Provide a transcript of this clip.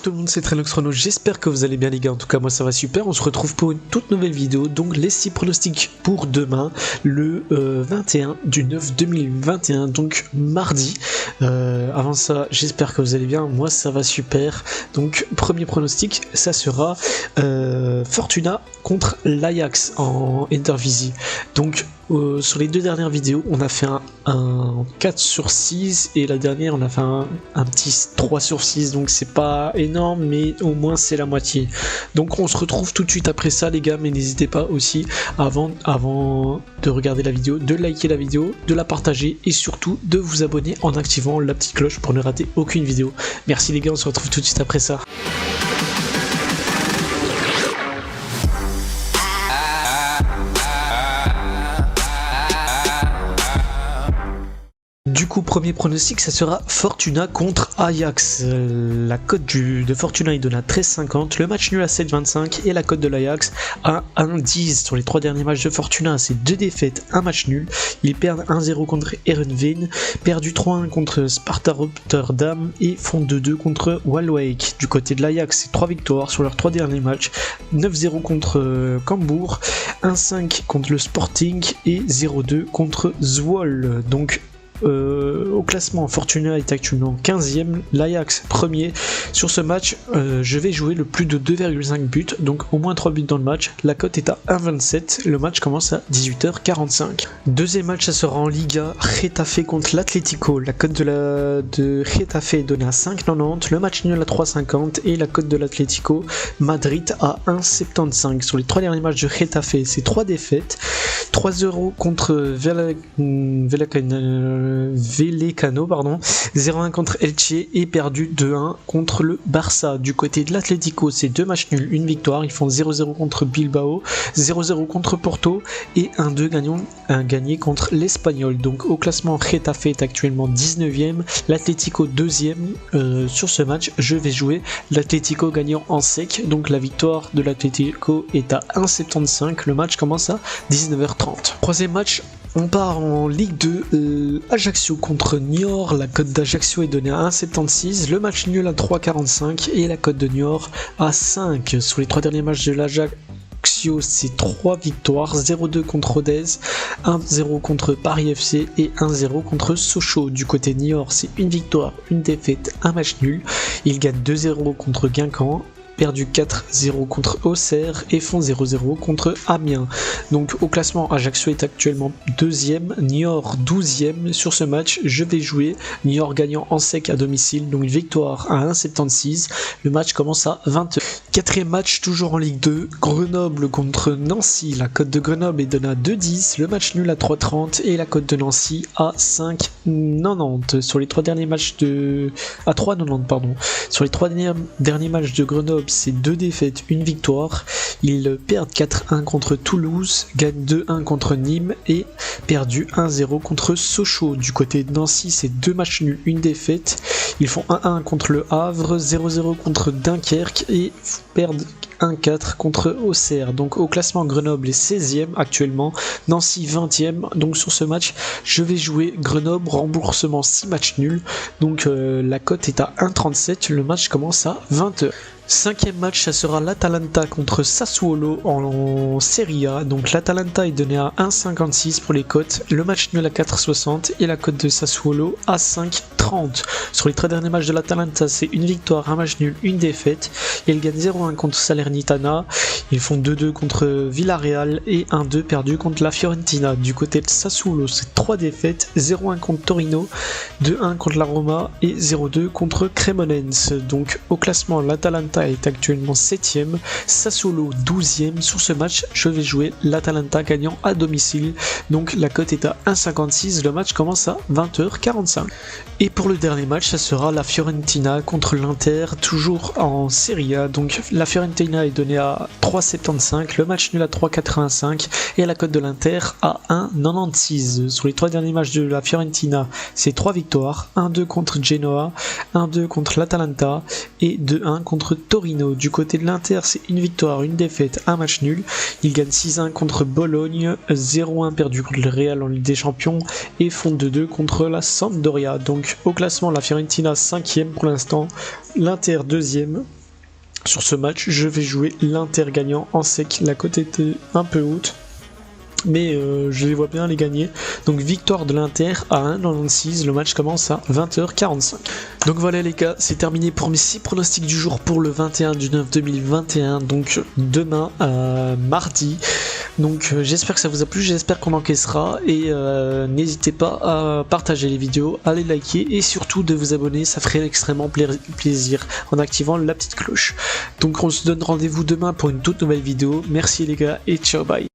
tout le monde, c'est Trenox Chrono, j'espère que vous allez bien les gars, en tout cas moi ça va super. On se retrouve pour une toute nouvelle vidéo, donc les 6 pronostics pour demain, le 21 du 9 2021, donc mardi. Avant ça, j'espère que vous allez bien, moi ça va super. Donc premier pronostic, ça sera Fortuna contre l'Ajax en Eredivisie. Donc sur les deux dernières vidéos, on a fait un 4 sur 6 et la dernière on a fait un petit 3 sur 6, donc c'est pas énorme mais au moins c'est la moitié. Donc on se retrouve tout de suite après ça les gars, mais n'hésitez pas aussi avant de regarder la vidéo, de liker la vidéo, de la partager et surtout de vous abonner en activant la petite cloche pour ne rater aucune vidéo. Merci les gars, on se retrouve tout de suite après ça. Du coup, premier pronostic, ça sera Fortuna contre Ajax. La cote de Fortuna est donnée à 13,50, le match nul à 7,25 et la cote de l'Ajax à 1,10. Sur les 3 derniers matchs de Fortuna, c'est 2 défaites, 1 match nul. Ils perdent 1-0 contre Heerenveen, perdu 3-1 contre Sparta Rotterdam et font 2-2 contre Waalwijk. Du côté de l'Ajax, c'est 3 victoires sur leurs 3 derniers matchs, 9-0 contre Cambuur, 1-5 contre le Sporting et 0-2 contre Zwolle. Donc au classement, Fortuna est actuellement 15e, l'Ajax premier. Sur ce match, je vais jouer le plus de 2,5 buts, donc au moins 3 buts dans le match. La cote est à 1,27, le match commence à 18h45. Deuxième match, ça sera en Liga, Getafe contre l'Atlético. La cote de Getafe est donnée à 5,90, le match nul à 3,50 et la cote de l'Atlético Madrid à 1,75. Sur les 3 derniers matchs de Getafe, c'est 3 défaites, 3-0 contre Vallecano, 0-1 contre Elche et perdu 2-1 contre le Barça. Du côté de l'Atlético, c'est 2 matchs nuls, 1 victoire. Ils font 0-0 contre Bilbao, 0-0 contre Porto et 1-2 gagné contre l'Espagnol. Donc au classement, Getafe est actuellement 19e, l'Atlético 2e. Sur ce match, je vais jouer l'Atlético gagnant en sec. Donc la victoire de l'Atlético est à 1,75. Le match commence à 19h30. Troisième match, on part en Ligue 2, Ajaccio contre Niort. La cote d'Ajaccio est donnée à 1,76, le match nul à 3,45 et la cote de Niort à 5. Sur les 3 derniers matchs de l'Ajaccio, c'est 3 victoires, 0-2 contre Rodez, 1-0 contre Paris FC et 1-0 contre Sochaux. Du côté de Niort, c'est 1 victoire, 1 défaite, 1 match nul. Ils gagnent 2-0 contre Guingamp, perdu 4-0 contre Auxerre et font 0-0 contre Amiens. Donc au classement, Ajaccio est actuellement 2e, Niort 12e. Sur ce match, je vais jouer Niort gagnant en sec à domicile, donc une victoire à 1,76. Le match commence à 20h. Quatrième match, toujours en Ligue 2, Grenoble contre Nancy. La cote de Grenoble est donnée à 2,10, le match nul à 3,30 et la cote de Nancy à 5,90. Sur les 3 derniers matchs à 3,90 pardon. Sur les 3 derniers matchs de Grenoble, c'est 2 défaites, 1 victoire. Ils perdent 4-1 contre Toulouse, gagnent 2-1 contre Nîmes et perdu 1-0 contre Sochaux. Du côté de Nancy, c'est 2 matchs nuls, 1 défaite. Ils font 1-1 contre le Havre, 0-0 contre Dunkerque et perdent 1-4 contre Auxerre. Donc au classement, Grenoble est 16e actuellement, Nancy 20e. Donc sur ce match, je vais jouer Grenoble, remboursement 6 matchs nuls. Donc la cote est à 1,37, le match commence à 20h. Cinquième match, ça sera l'Atalanta contre Sassuolo en Serie A. Donc l'Atalanta est donné à 1,56 pour les cotes, le match nul à 4,60 et la cote de Sassuolo à 5,30. Sur les 3 derniers matchs de l'Atalanta, c'est 1 victoire, 1 match nul, 1 défaite. Ils gagnent 0-1 contre Salernitana, ils font 2-2 contre Villarreal et 1-2 perdu contre la Fiorentina. Du côté de Sassuolo, c'est 3 défaites, 0-1 contre Torino, 2-1 contre la Roma et 0-2 contre Cremonense. Donc au classement, l'Atalanta est actuellement 7ème, Sassuolo 12ème. Sur ce match, je vais jouer l'Atalanta gagnant à domicile. Donc la cote est à 1,56, le match commence à 20h45. Et pour le dernier match, ça sera la Fiorentina contre l'Inter, toujours en Serie A. Donc la Fiorentina est donnée à 3,75, le match nul à 3,85 et la cote de l'Inter à 1,96. Sur les 3 derniers matchs de la Fiorentina, c'est 3 victoires, 1-2 contre Genoa, 1-2 contre l'Atalanta et 2-1 contre Torino. Du côté de l'Inter, c'est une victoire, une défaite, un match nul. Ils gagnent 6-1 contre Bologne, 0-1 perdu contre le Real en Ligue des Champions et font 2-2 contre la Sampdoria. Donc au classement, la Fiorentina 5e pour l'instant, l'Inter 2e. Sur ce match, je vais jouer l'Inter gagnant en sec. La cote était un peu haute, mais je les vois bien les gagner. Donc victoire de l'Inter à 1,96. Le match commence à 20h45. Donc voilà les gars, c'est terminé pour mes 6 pronostics du jour pour le 21 du 9 2021. Donc demain, mardi. Donc j'espère que ça vous a plu, j'espère qu'on encaissera. Et n'hésitez pas à partager les vidéos, à les liker et surtout de vous abonner, ça ferait extrêmement plaisir en activant la petite cloche. Donc on se donne rendez-vous demain pour une toute nouvelle vidéo. Merci les gars et ciao bye.